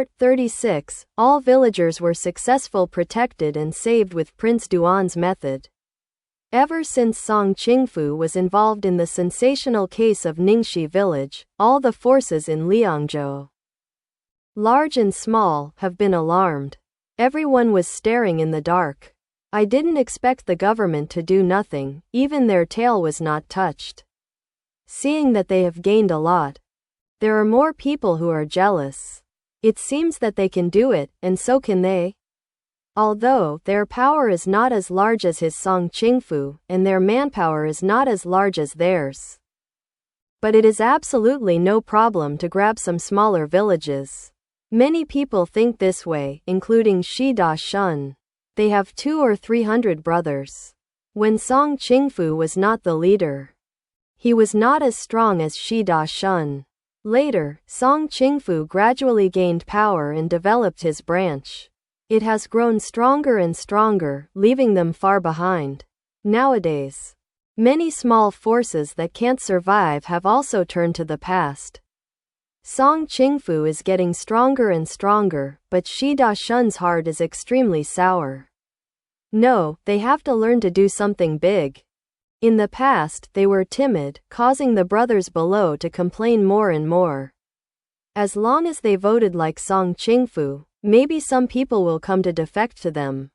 Part 36. All villagers were successful, protected and saved with Prince Duan's method. Ever since Song Qingfu was involved in the sensational case of Ningxi village, all the forces in Liangzhou, large and small, have been alarmed. Everyone was staring in the dark. I didn't expect the government to do nothing, even their tail was not touched. Seeing that they have gained a lot, there are more people who are jealous. It seems that they can do it, and so can they. Although their power is not as large as his Song Qingfu, and their manpower is not as large as theirs, but it is absolutely no problem to grab some smaller villages. Many people think this way, including Shi Da Shun. They have 200 or 300 brothers. When Song Qingfu was not the leader, he was not as strong as Shi Da Shun. Later, Song Qingfu gradually gained power and developed his branch. It has grown stronger and stronger, leaving them far behind. Nowadays, many small forces that can't survive have also turned to the past. Song Qingfu is getting stronger and stronger, but Shi Da Shun's heart is extremely sour. No, they have to learn to do something big. In the past, they were timid, causing the brothers below to complain more and more. As long as they voted like Song Qingfu, maybe some people will come to defect to them.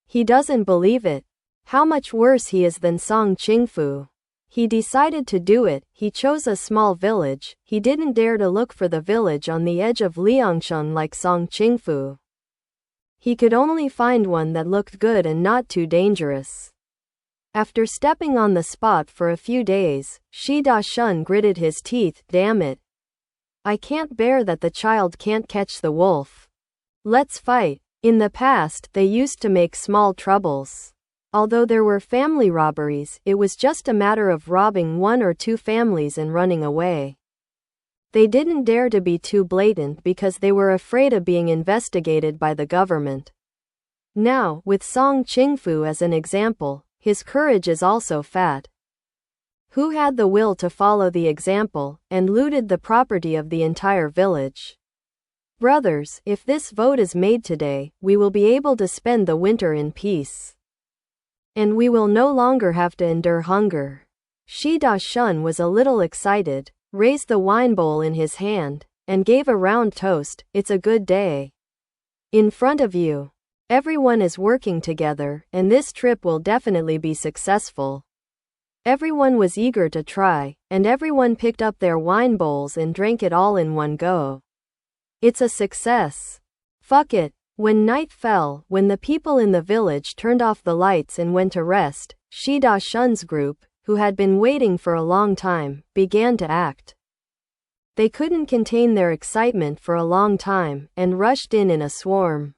He doesn't believe it. How much worse he is than Song Qingfu. He decided to do it. He chose a small village. He didn't dare to look for the village on the edge of Liangcheng like Song Qingfu. He could only find one that looked good and not too dangerous. After stepping on the spot for a few days, Shi Da Shun gritted his teeth. Damn it. I can't bear that the child can't catch the wolf. Let's fight. In the past, they used to make small troubles. Although there were family robberies, it was just a matter of robbing 1 or 2 families and running away. They didn't dare to be too blatant because they were afraid of being investigated by the government. Now, with Song Qingfu as an example, his courage is also fat. Who had the will to follow the example, and looted the property of the entire village? Brothers, if this vote is made today, we will be able to spend the winter in peace. And we will no longer have to endure hunger. Shi Da Shun was a little excited, raised the wine bowl in his hand, and gave a round toast. It's a good day. In front of you, everyone is working together, and this trip will definitely be successful. Everyone was eager to try, and everyone picked up their wine bowls and drank it all in one go. It's a success. Fuck it. When night fell, when the people in the village turned off the lights and went to rest, Shi Da Shun's group, who had been waiting for a long time, began to act. They couldn't contain their excitement for a long time, and rushed in a swarm.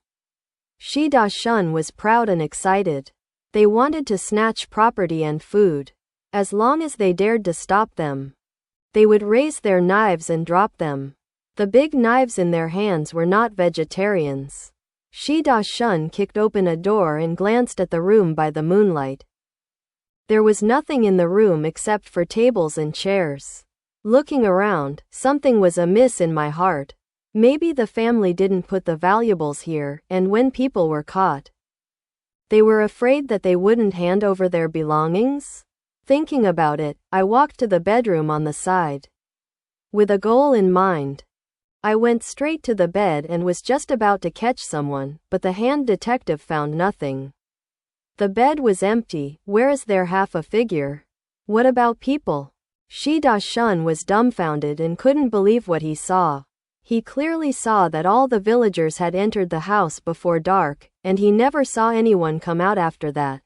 Shi Da Shun was proud and excited. They wanted to snatch property and food. As long as they dared to stop them, they would raise their knives and drop them. The big knives in their hands were not vegetarians. Shi Da Shun kicked open a door and glanced at the room by the moonlight. There was nothing in the room except for tables and chairs. Looking around, something was amiss in my heart. Maybe the family didn't put the valuables here, and when people were caught, they were afraid that they wouldn't hand over their belongings? Thinking about it, I walked to the bedroom on the side. With a goal in mind, I went straight to the bed and was just about to catch someone, but the hand detective found nothing. The bed was empty. Where is there half a figure? What about people? Shi Da Shun was dumbfounded and couldn't believe what he saw. He clearly saw that all the villagers had entered the house before dark, and he never saw anyone come out after that.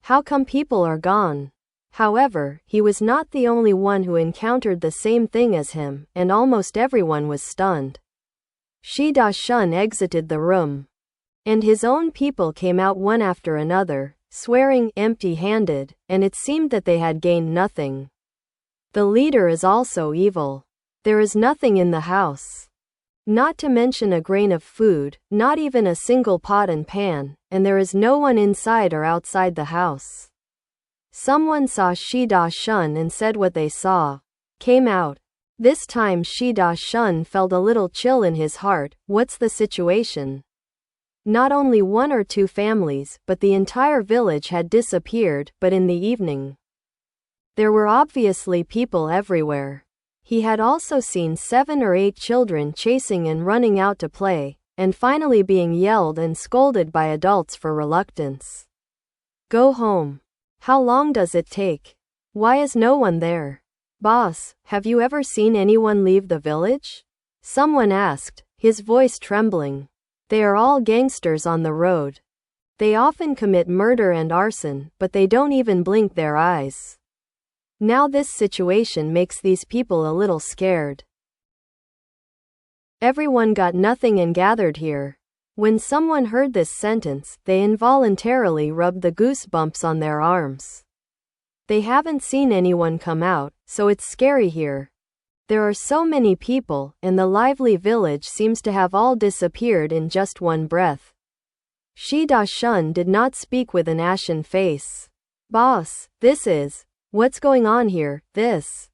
How come people are gone? However, he was not the only one who encountered the same thing as him, and almost everyone was stunned. Shi Da Shun exited the room, and his own people came out one after another, swearing, empty-handed, and it seemed that they had gained nothing. The leader is also evil. There is nothing in the house. Not to mention a grain of food, not even a single pot and pan, and there is no one inside or outside the house. Someone saw Shi Da Shun and said what they saw. Came out. This time Shida Shun felt a little chill in his heart. What's the situation? Not only one or two families, but the entire village had disappeared, but in the evening, there were obviously people everywhere. He had also seen 7 or 8 children chasing and running out to play, and finally being yelled and scolded by adults for reluctance. Go home. How long does it take? Why is no one there? Boss, have you ever seen anyone leave the village? Someone asked, his voice trembling. They are all gangsters on the road. They often commit murder and arson, but they don't even blink their eyes. Now this situation makes these people a little scared. Everyone got nothing and gathered here. When someone heard this sentence, they involuntarily rubbed the goosebumps on their arms. They haven't seen anyone come out, so it's scary here. There are so many people, and the lively village seems to have all disappeared in just one breath. Shida Shun did not speak with an ashen face. Boss, what's going on here? This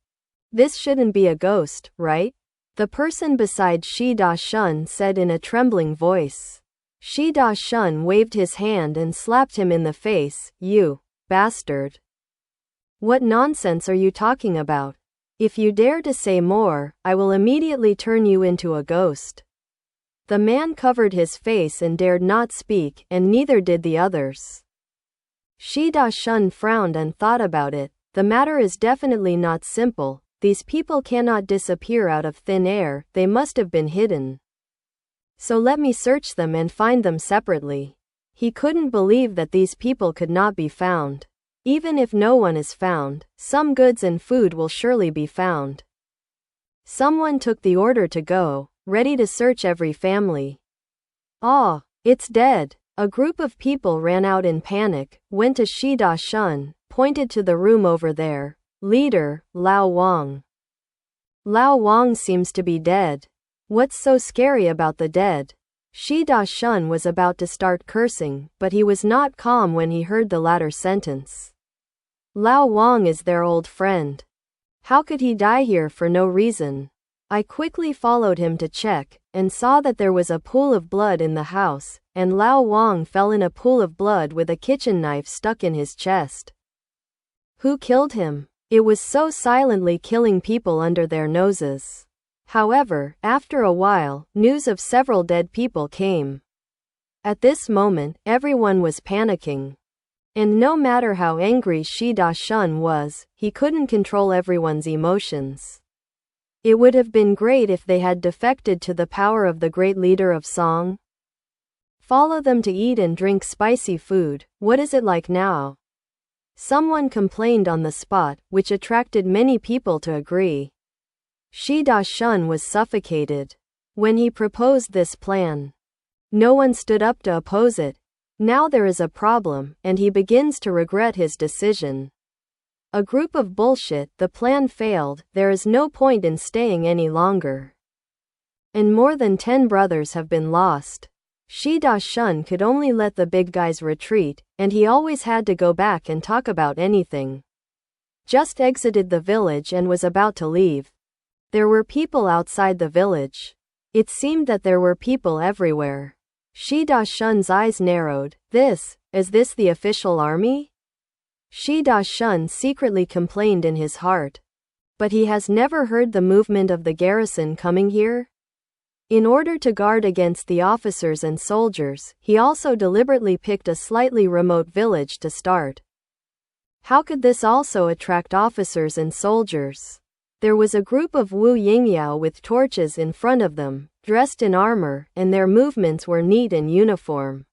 shouldn't be a ghost, right? The person beside Shida Shun said in a trembling voice. Shida Shun waved his hand and slapped him in the face. You bastard. What nonsense are you talking about? If you dare to say more, I will immediately turn you into a ghost. The man covered his face and dared not speak, and neither did the others. Shida Shun frowned and thought about it. The matter is definitely not simple. These people cannot disappear out of thin air, they must have been hidden. So let me search them and find them separately. He couldn't believe that these people could not be found. Even if no one is found, some goods and food will surely be found. Someone took the order to go, ready to search every family. Ah, it's dead. A group of people ran out in panic, went to Shida Shun, pointed to the room over there. Leader, Lao Wang. Lao Wang seems to be dead. What's so scary about the dead? Shida Shun was about to start cursing, but he was not calm when he heard the latter sentence. Lao Wang is their old friend. How could he die here for no reason? I quickly followed him to check, and saw that there was a pool of blood in the house, and Lao Wang fell in a pool of blood with a kitchen knife stuck in his chest. Who killed him? It was so silently killing people under their noses. However, after a while, news of several dead people came. At this moment, everyone was panicking. And no matter how angry Shida Shun was, he couldn't control everyone's emotions. It would have been great if they had defected to the power of the great leader of song. Follow them to eat and drink spicy food. What is it like now? Someone complained on the spot, which attracted many people to agree. Shida Shun was suffocated when he proposed this plan. No one stood up to oppose it. Now there is a problem, and he begins to regret his decision. A group of bullshit, the plan failed, there is no point in staying any longer. And more than 10 brothers have been lost. Shida Shun could only let the big guys retreat, and he always had to go back and talk about anything. Just exited the village and was about to leave. There were people outside the village. It seemed that there were people everywhere. Shida Shun's eyes narrowed. Is this the official army? Shida Shun secretly complained in his heart. But he has never heard the movement of the garrison coming here? In order to guard against the officers and soldiers, he also deliberately picked a slightly remote village to start. How could this also attract officers and soldiers? There was a group of Wu Yingyao with torches in front of them, dressed in armor, and their movements were neat and uniform.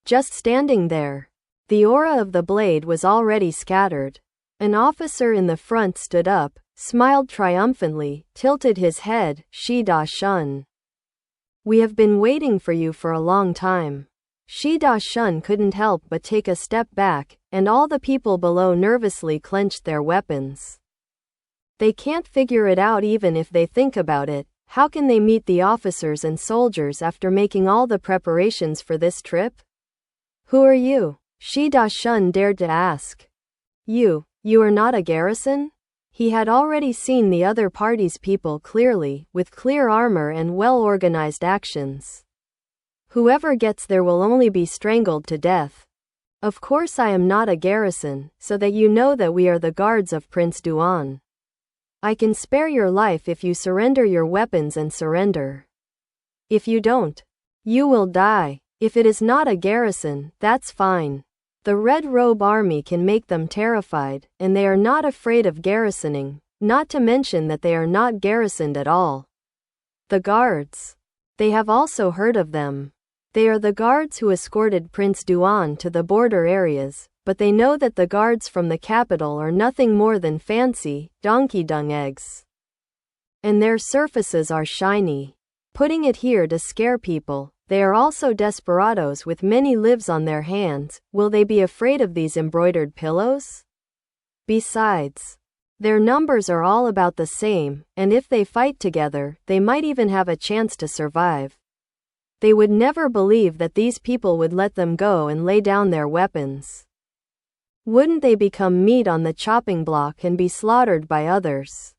Just standing there. The aura of the blade was already scattered. An officer in the front stood up, smiled triumphantly, tilted his head. Shida Shun. We have been waiting for you for a long time. Shida Shun couldn't help but take a step back, and all the people below nervously clenched their weapons. They can't figure it out even if they think about it. How can they meet the officers and soldiers after making all the preparations for this trip? Who are you? Shida Shun dared to ask. You are not a garrison? He had already seen the other party's people clearly, with clear armor and well-organized actions. Whoever gets there will only be strangled to death. Of course I am not a garrison, so that you know that we are the guards of Prince Duan. I can spare your life if you surrender your weapons and surrender. If you don't, you will die. If it is not a garrison, that's fine. The Red Robe Army can make them terrified, and they are not afraid of garrisoning, not to mention that they are not garrisoned at all. The guards. They have also heard of them. They are the guards who escorted Prince Duan to the border areas, but they know that the guards from the capital are nothing more than fancy, donkey dung eggs. And their surfaces are shiny. Putting it here to scare people, they are also desperados with many lives on their hands. Will they be afraid of these embroidered pillows? Besides, their numbers are all about the same, and if they fight together, they might even have a chance to survive. They would never believe that these people would let them go and lay down their weapons. Wouldn't they become meat on the chopping block and be slaughtered by others?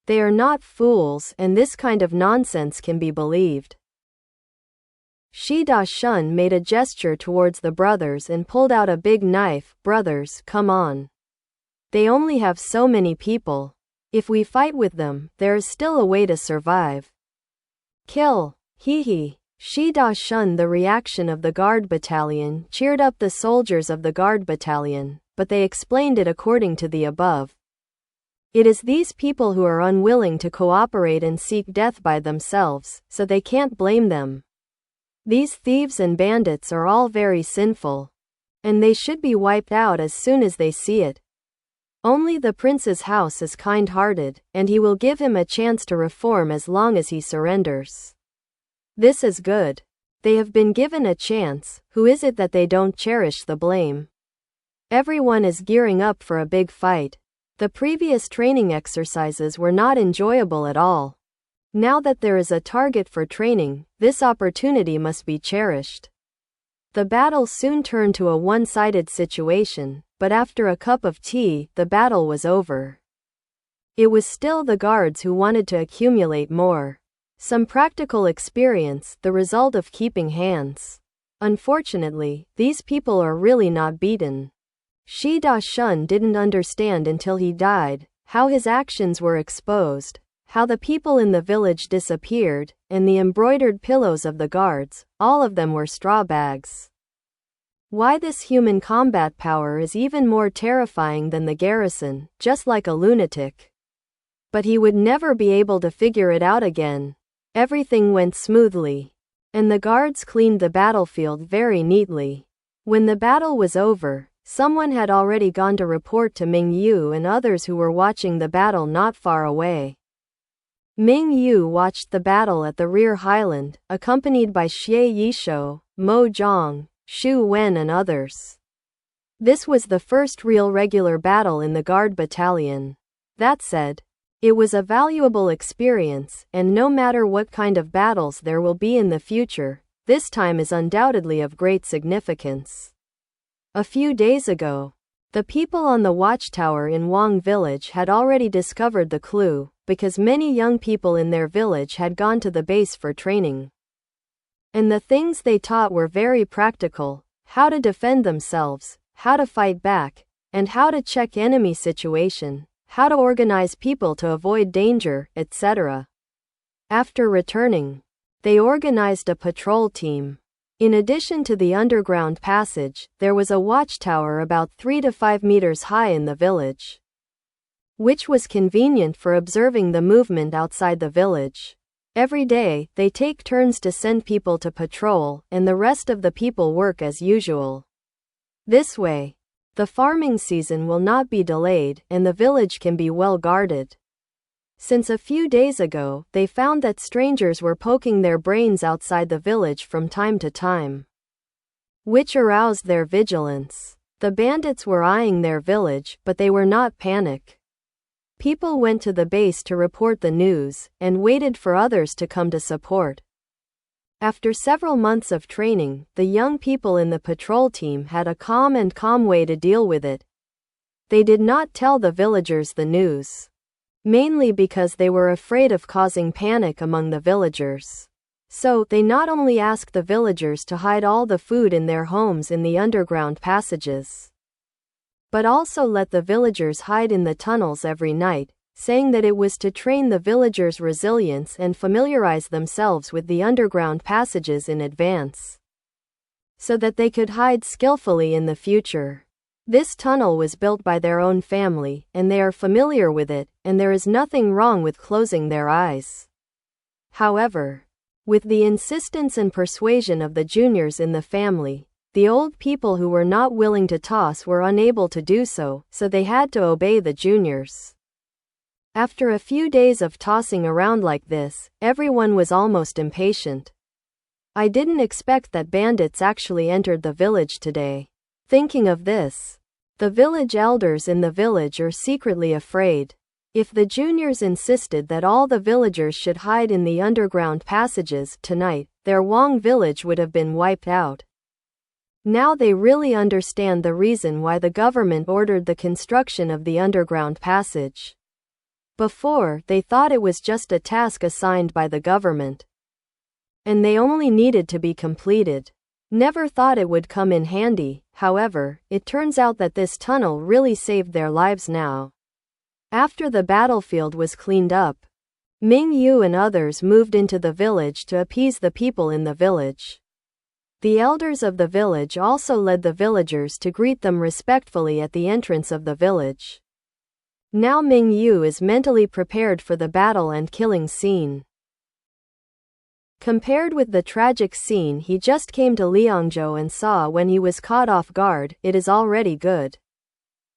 They are not fools, and this kind of nonsense can be believed. Shi Da-shun made a gesture towards the brothers and pulled out a big knife. Brothers, come on. They only have so many people. If we fight with them, there is still a way to survive. Kill. Hee hee. Shi Da-shun. The reaction of the guard battalion cheered up the soldiers of the guard battalion, but they explained it according to the above. It is these people who are unwilling to cooperate and seek death by themselves, so they can't blame them. These thieves and bandits are all very sinful, and they should be wiped out as soon as they see it. Only the prince's house is kind-hearted, and he will give him a chance to reform as long as he surrenders. This is good. They have been given a chance. Who is it that they don't cherish the blame? Everyone is gearing up for a big fight. The previous training exercises were not enjoyable at all. Now that there is a target for training, this opportunity must be cherished. The battle soon turned to a one-sided situation, but after a cup of tea, the battle was over. It was still the guards who wanted to accumulate more. Some practical experience, the result of keeping hands. Unfortunately, these people are really not beaten. Shi Da-shun didn't understand until he died, how his actions were exposed, how the people in the village disappeared, and the embroidered pillows of the guards, all of them were straw bags. Why this human combat power is even more terrifying than the garrison, just like a lunatic. But he would never be able to figure it out again. Everything went smoothly, and the guards cleaned the battlefield very neatly. When the battle was over, someone had already gone to report to Ming Yu and others who were watching the battle not far away. Ming Yu watched the battle at the rear highland, accompanied by Xie Yishou, Mo Zhang, Xu Wen and others. This was the first real regular battle in the guard battalion. That said, it was a valuable experience, and no matter what kind of battles there will be in the future, this time is undoubtedly of great significance. A few days ago, the people on the watchtower in Wang village had already discovered the clue, because many young people in their village had gone to the base for training. And the things they taught were very practical: how to defend themselves, how to fight back, and how to check enemy situation, how to organize people to avoid danger, etc. After returning, they organized a patrol team. In addition to the underground passage, there was a watchtower about 3 to 5 meters high in the village, which was convenient for observing the movement outside the village. Every day, they take turns to send people to patrol, and the rest of the people work as usual. This way, the farming season will not be delayed, and the village can be well guarded. Since a few days ago, they found that strangers were poking their brains outside the village from time to time, which aroused their vigilance. The bandits were eyeing their village, but they were not panic. People went to the base to report the news, and waited for others to come to support. After several months of training, the young people in the patrol team had a calm way to deal with it. They did not tell the villagers the news, mainly because they were afraid of causing panic among the villagers. So, they not only asked the villagers to hide all the food in their homes in the underground passages, but also let the villagers hide in the tunnels every night, saying that it was to train the villagers' resilience and familiarize themselves with the underground passages in advance, so that they could hide skillfully in the future. This tunnel was built by their own family, and they are familiar with it, and there is nothing wrong with closing their eyes. However, with the insistence and persuasion of the juniors in the family, the old people who were not willing to toss were unable to do so, so they had to obey the juniors. After a few days of tossing around like this, everyone was almost impatient. I didn't expect that bandits actually entered the village today. Thinking of this, the village elders in the village are secretly afraid. If the juniors insisted that all the villagers should hide in the underground passages tonight, their Wang village would have been wiped out. Now they really understand the reason why the government ordered the construction of the underground passage. Before, they thought it was just a task assigned by the government, and they only needed to be completed. Never thought it would come in handy. However, it turns out that this tunnel really saved their lives now. After the battlefield was cleaned up, Ming Yu and others moved into the village to appease the people in the village. The elders of the village also led the villagers to greet them respectfully at the entrance of the village. Now Ming Yu is mentally prepared for the battle and killing scene. Compared with the tragic scene he just came to Liangzhou and saw when he was caught off guard, it is already good.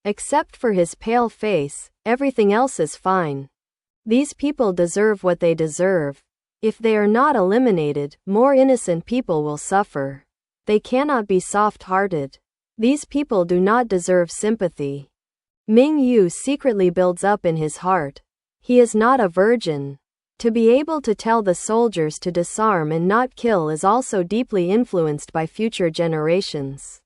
Except for his pale face, everything else is fine. These people deserve what they deserve. If they are not eliminated, more innocent people will suffer. They cannot be soft-hearted. These people do not deserve sympathy. Ming Yu secretly builds up in his heart. He is not a virgin. To be able to tell the soldiers to disarm and not kill is also deeply influenced by future generations.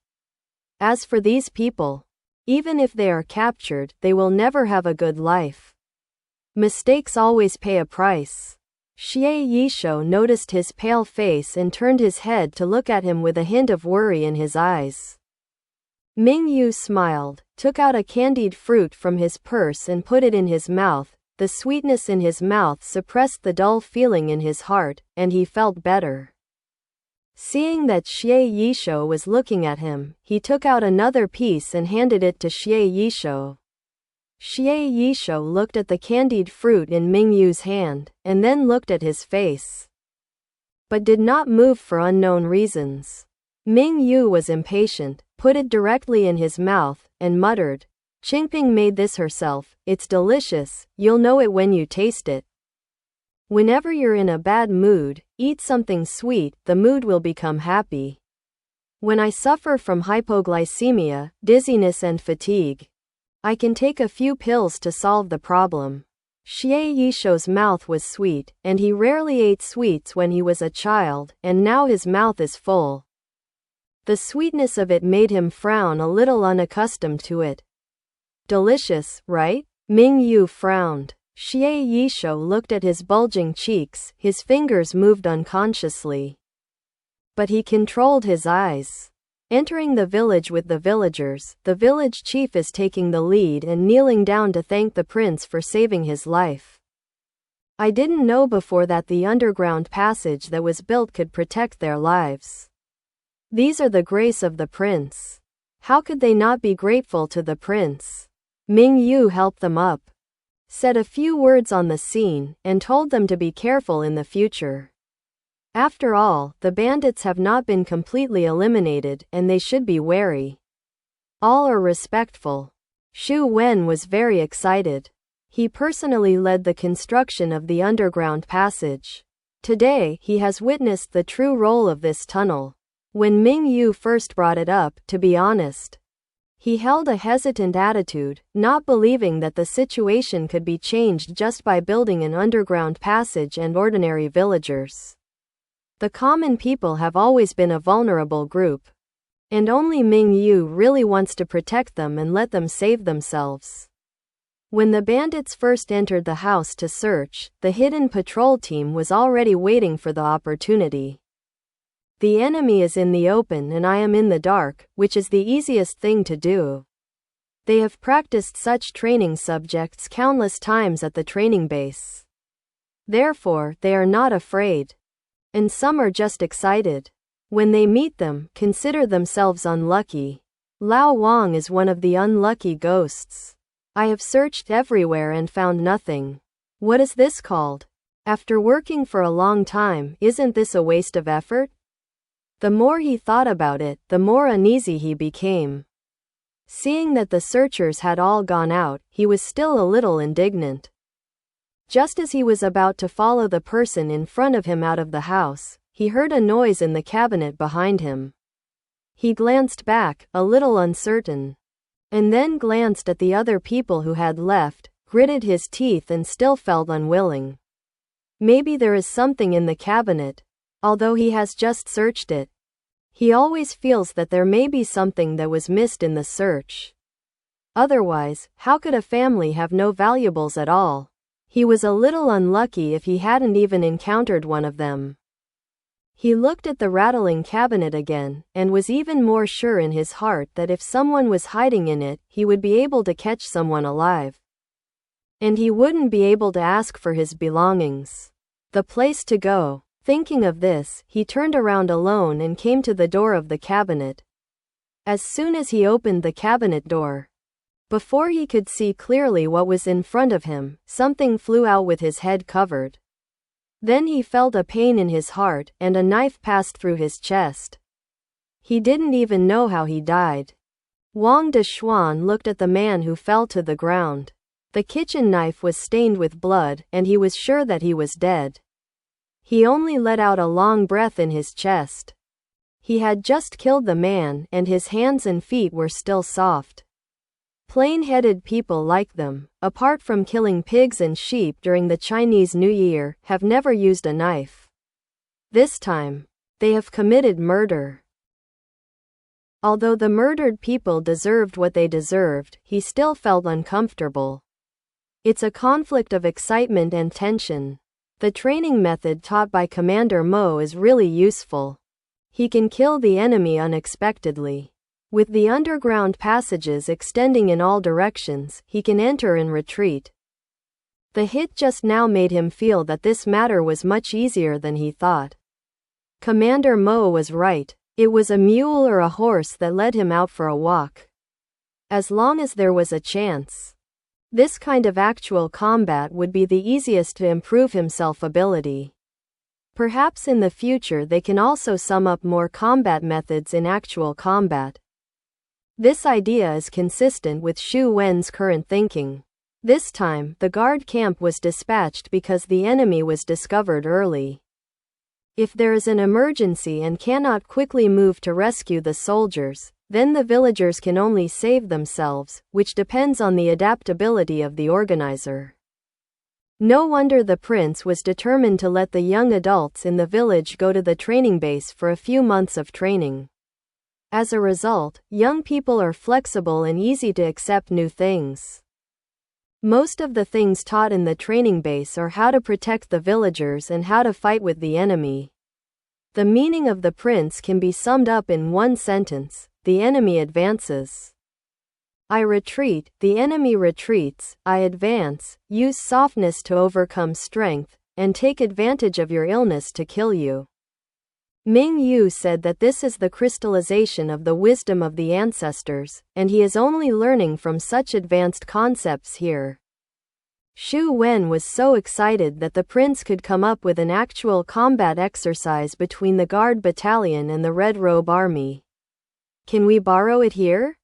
As for these people, even if they are captured, they will never have a good life. Mistakes always pay a price. Xie Yishou noticed his pale face and turned his head to look at him with a hint of worry in his eyes. Ming Yu smiled, took out a candied fruit from his purse and put it in his mouth. The sweetness in his mouth suppressed the dull feeling in his heart, and he felt better. Seeing that Xie Yishou was looking at him, he took out another piece and handed it to Xie Yishou. Xie Yishou looked at the candied fruit in Ming Yu's hand, and then looked at his face, but did not move for unknown reasons. Ming Yu was impatient, put it directly in his mouth, and muttered, "Qingping made this herself, it's delicious, you'll know it when you taste it." Whenever you're in a bad mood, eat something sweet, the mood will become happy. When I suffer from hypoglycemia, dizziness and fatigue, I can take a few pills to solve the problem. Xie Yishou's mouth was sweet, and he rarely ate sweets when he was a child, and now his mouth is full. The sweetness of it made him frown a little, unaccustomed to it. Delicious, right? Ming Yu frowned. Xie Yishou looked at his bulging cheeks, his fingers moved unconsciously, but he controlled his eyes. Entering the village with the villagers, the village chief is taking the lead and kneeling down to thank the prince for saving his life. I didn't know before that the underground passage that was built could protect their lives. These are the grace of the prince. How could they not be grateful to the prince? Ming Yu helped them up, said a few words on the scene, and told them to be careful in the future. After all, the bandits have not been completely eliminated, and they should be wary. All are respectful. Xu Wen was very excited. He personally led the construction of the underground passage. Today, he has witnessed the true role of this tunnel. When Ming Yu first brought it up, to be honest, he held a hesitant attitude, not believing that the situation could be changed just by building an underground passage and ordinary villagers. The common people have always been a vulnerable group. And only Ming Yu really wants to protect them and let them save themselves. When the bandits first entered the house to search, the hidden patrol team was already waiting for the opportunity. The enemy is in the open and I am in the dark, which is the easiest thing to do. They have practiced such training subjects countless times at the training base. Therefore, they are not afraid. And some are just excited. When they meet them, consider themselves unlucky. Lao Wang is one of the unlucky ghosts. I have searched everywhere and found nothing. What is this called? After working for a long time, isn't this a waste of effort? The more he thought about it, the more uneasy he became. Seeing that the searchers had all gone out, he was still a little indignant. Just as he was about to follow the person in front of him out of the house, he heard a noise in the cabinet behind him. He glanced back, a little uncertain, and then glanced at the other people who had left, gritted his teeth and still felt unwilling. Maybe there is something in the cabinet, although he has just searched it. He always feels that there may be something that was missed in the search. Otherwise, how could a family have no valuables at all? He was a little unlucky if he hadn't even encountered one of them. He looked at the rattling cabinet again, and was even more sure in his heart that if someone was hiding in it, he would be able to catch someone alive. And he wouldn't be able to ask for his belongings. The place to go. Thinking of this, he turned around alone and came to the door of the cabinet. As soon as he opened the cabinet door, before he could see clearly what was in front of him, something flew out with his head covered. Then he felt a pain in his heart, and a knife passed through his chest. He didn't even know how he died. Wang Deshuan looked at the man who fell to the ground. The kitchen knife was stained with blood, and he was sure that he was dead. He only let out a long breath in his chest. He had just killed the man, and his hands and feet were still soft. Plain-headed people like them, apart from killing pigs and sheep during the Chinese New Year, have never used a knife. This time, they have committed murder. Although the murdered people deserved what they deserved, he still felt uncomfortable. It's a conflict of excitement and tension. The training method taught by Commander Mo is really useful. He can kill the enemy unexpectedly. With the underground passages extending in all directions, he can enter and retreat. The hit just now made him feel that this matter was much easier than he thought. Commander Mo was right. It was a mule or a horse that led him out for a walk. As long as there was a chance. This kind of actual combat would be the easiest to improve himself ability. Perhaps in the future they can also sum up more combat methods in actual combat. This idea is consistent with Xu Wen's current thinking. This time, the guard camp was dispatched because the enemy was discovered early. If there is an emergency and cannot quickly move to rescue the soldiers, then the villagers can only save themselves, which depends on the adaptability of the organizer. No wonder the prince was determined to let the young adults in the village go to the training base for a few months of training. As a result, young people are flexible and easy to accept new things. Most of the things taught in the training base are how to protect the villagers and how to fight with the enemy. The meaning of the prince can be summed up in one sentence: the enemy advances. I retreat, the enemy retreats, I advance, use softness to overcome strength, and take advantage of your illness to kill you. Ming Yu said that this is the crystallization of the wisdom of the ancestors, and he is only learning from such advanced concepts here. Xu Wen was so excited that the prince could come up with an actual combat exercise between the Guard Battalion and the Red Robe Army. Can we borrow it here?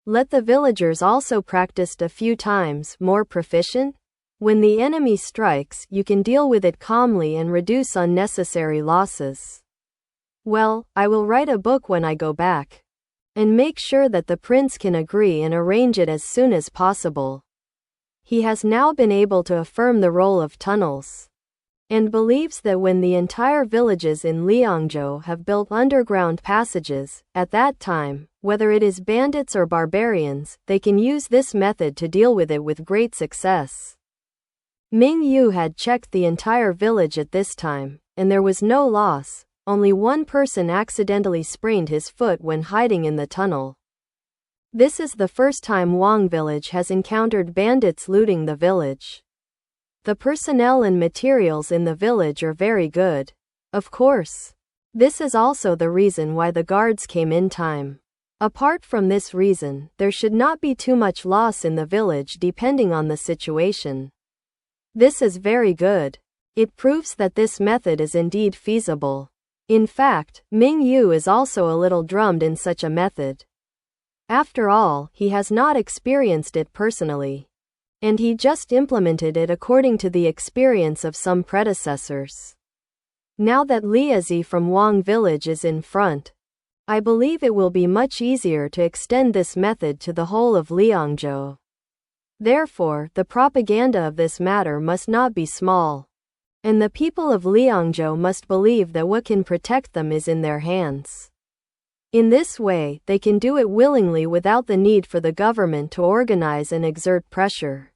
Let the villagers also practiced a few times, more proficient? When the enemy strikes, you can deal with it calmly and reduce unnecessary losses. Well, I will write a book when I go back. And make sure that the prince can agree and arrange it as soon as possible. He has now been able to affirm the role of tunnels. and believes that when the entire villages in Liangzhou have built underground passages, at that time, whether it is bandits or barbarians, they can use this method to deal with it with great success. Ming Yu had checked the entire village at this time, and there was no loss. Only one person accidentally sprained his foot when hiding in the tunnel. This is the first time Wang village has encountered bandits looting the village. The personnel and materials in the village are very good. Of course. This is also the reason why the guards came in time. Apart from this reason, there should not be too much loss in the village depending on the situation. This is very good. It proves that this method is indeed feasible. In fact, Ming Yu is also a little drummed in such a method. After all, he has not experienced it personally. And he just implemented it according to the experience of some predecessors. Now that Liazi from Wang village is in front, I believe it will be much easier to extend this method to the whole of Liangzhou. Therefore, the propaganda of this matter must not be small. And the people of Liangzhou must believe that what can protect them is in their hands. In this way, they can do it willingly without the need for the government to organize and exert pressure.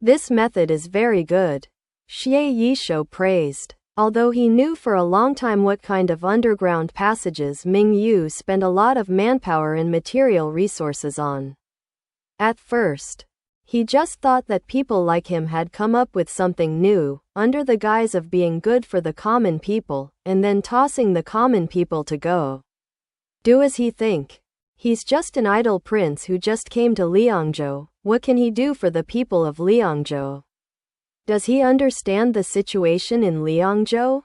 This method is very good. Xie Yishou praised. Although he knew for a long time what kind of underground passages Ming Yu spent a lot of manpower and material resources on. At first, he just thought that people like him had come up with something new, under the guise of being good for the common people, and then tossing the common people to go. Do as he think. He's just an idle prince who just came to Liangzhou. What can he do for the people of Liangzhou? Does he understand the situation in Liangzhou?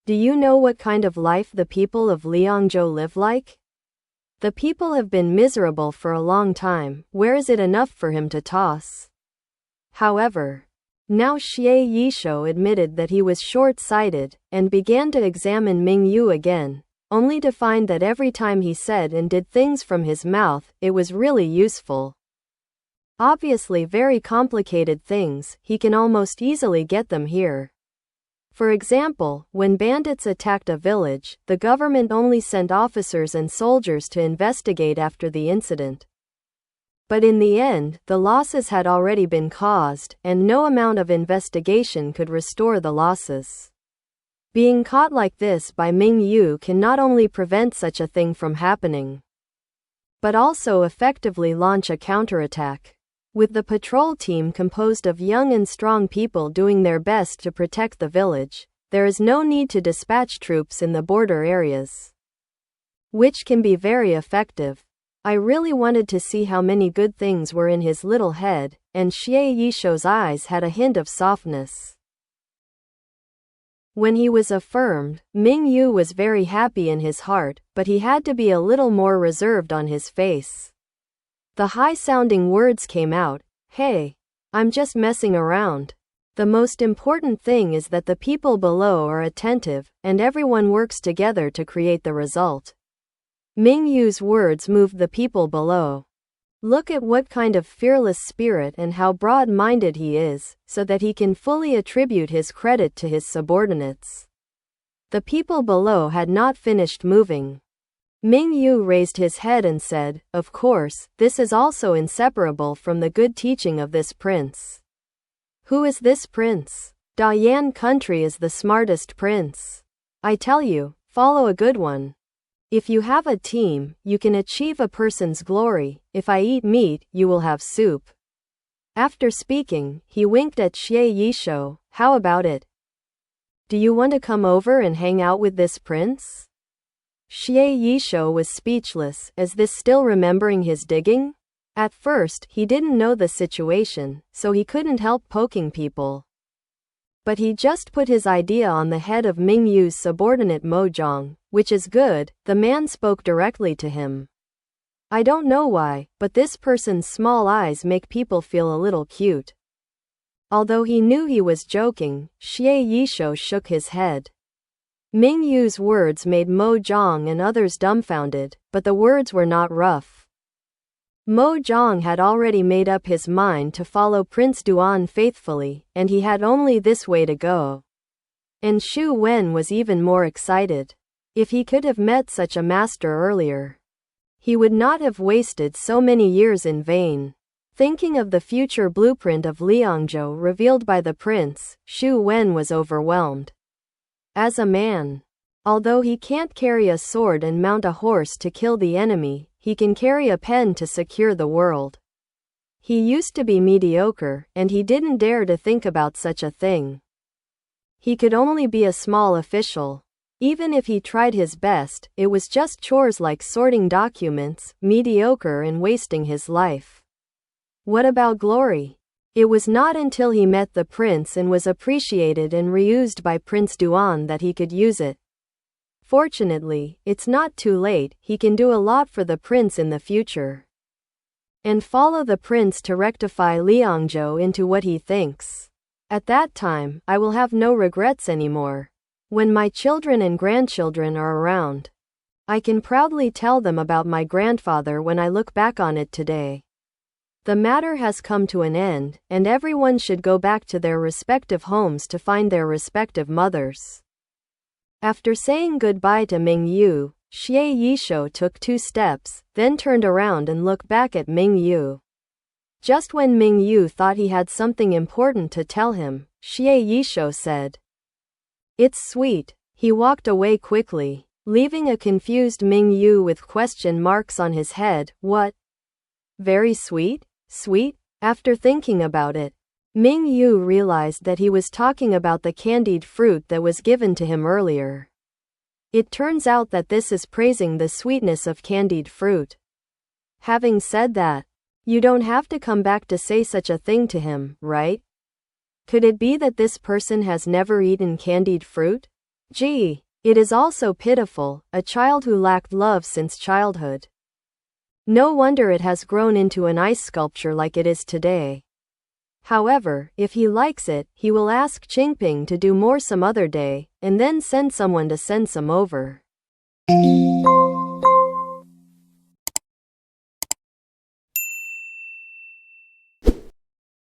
Do you know what kind of life the people of Liangzhou live like? The people have been miserable for a long time. Where is it enough for him to toss? However, now Xie Yishou admitted that he was short-sighted, and began to examine Ming Yu again, only to find that every time he said and did things from his mouth, it was really useful. Obviously very complicated things, he can almost easily get them here. For example, when bandits attacked a village, the government only sent officers and soldiers to investigate after the incident. But in the end, the losses had already been caused, and no amount of investigation could restore the losses. Being caught like this by Ming Yu can not only prevent such a thing from happening, but also effectively launch a counterattack. With the patrol team composed of young and strong people doing their best to protect the village, there is no need to dispatch troops in the border areas, which can be very effective. I really wanted to see how many good things were in his little head, and Xie Yishou's eyes had a hint of softness. When he was affirmed, Ming Yu was very happy in his heart, but he had to be a little more reserved on his face. The high-sounding words came out, "Hey, I'm just messing around. The most important thing is that the people below are attentive, and everyone works together to create the result." Ming Yu's words moved the people below. Look at what kind of fearless spirit and how broad-minded he is, so that he can fully attribute his credit to his subordinates. The people below had not finished moving. Ming Yu raised his head and said, "Of course, this is also inseparable from the good teaching of this prince." Who is this prince? Dayan Country is the smartest prince. I tell you, follow a good one. If you have a team, you can achieve a person's glory. If I eat meat, you will have soup. After speaking, he winked at Xie Yishou. How about it? Do you want to come over and hang out with this prince? Xie Yishou was speechless, as this still remembering his digging? At first, he didn't know the situation, so he couldn't help poking people. But he just put his idea on the head of Ming Yu's subordinate Mo Zhang, which is good. The man spoke directly to him. I don't know why, but this person's small eyes make people feel a little cute. Although he knew he was joking, Xie Yishou shook his head. Ming Yu's words made Mo Zhang and others dumbfounded, but the words were not rough. Mo Zhang had already made up his mind to follow Prince Duan faithfully, and he had only this way to go. And Xu Wen was even more excited. If he could have met such a master earlier, he would not have wasted so many years in vain. Thinking of the future blueprint of Liangzhou revealed by the prince, Xu Wen was overwhelmed. As a man, although he can't carry a sword and mount a horse to kill the enemy, he can carry a pen to secure the world. He used to be mediocre, and he didn't dare to think about such a thing. He could only be a small official. Even if he tried his best, it was just chores like sorting documents, mediocre and wasting his life. What about glory? It was not until he met the prince and was appreciated and reused by Prince Duan that he could use it. Fortunately, it's not too late, he can do a lot for the prince in the future. And follow the prince to rectify Liangzhou into what he thinks. At that time, I will have no regrets anymore. When my children and grandchildren are around, I can proudly tell them about my grandfather when I look back on it today. The matter has come to an end, and everyone should go back to their respective homes to find their respective mothers. After saying goodbye to Ming Yu, Xie Yishuo took 2 steps, then turned around and looked back at Ming Yu. Just when Ming Yu thought he had something important to tell him, Xie Yishuo said, "It's sweet." He walked away quickly, leaving a confused Ming Yu with question marks on his head. What? Very sweet? Sweet? After thinking about it, Ming Yu realized that he was talking about the candied fruit that was given to him earlier. It turns out that this is praising the sweetness of candied fruit. Having said that, you don't have to come back to say such a thing to him, right? Could it be that this person has never eaten candied fruit? Gee, it is also pitiful, a child who lacked love since childhood. No wonder it has grown into an ice sculpture like it is today. However, if he likes it, he will ask Qingping to do more some other day, and then send someone to send some over.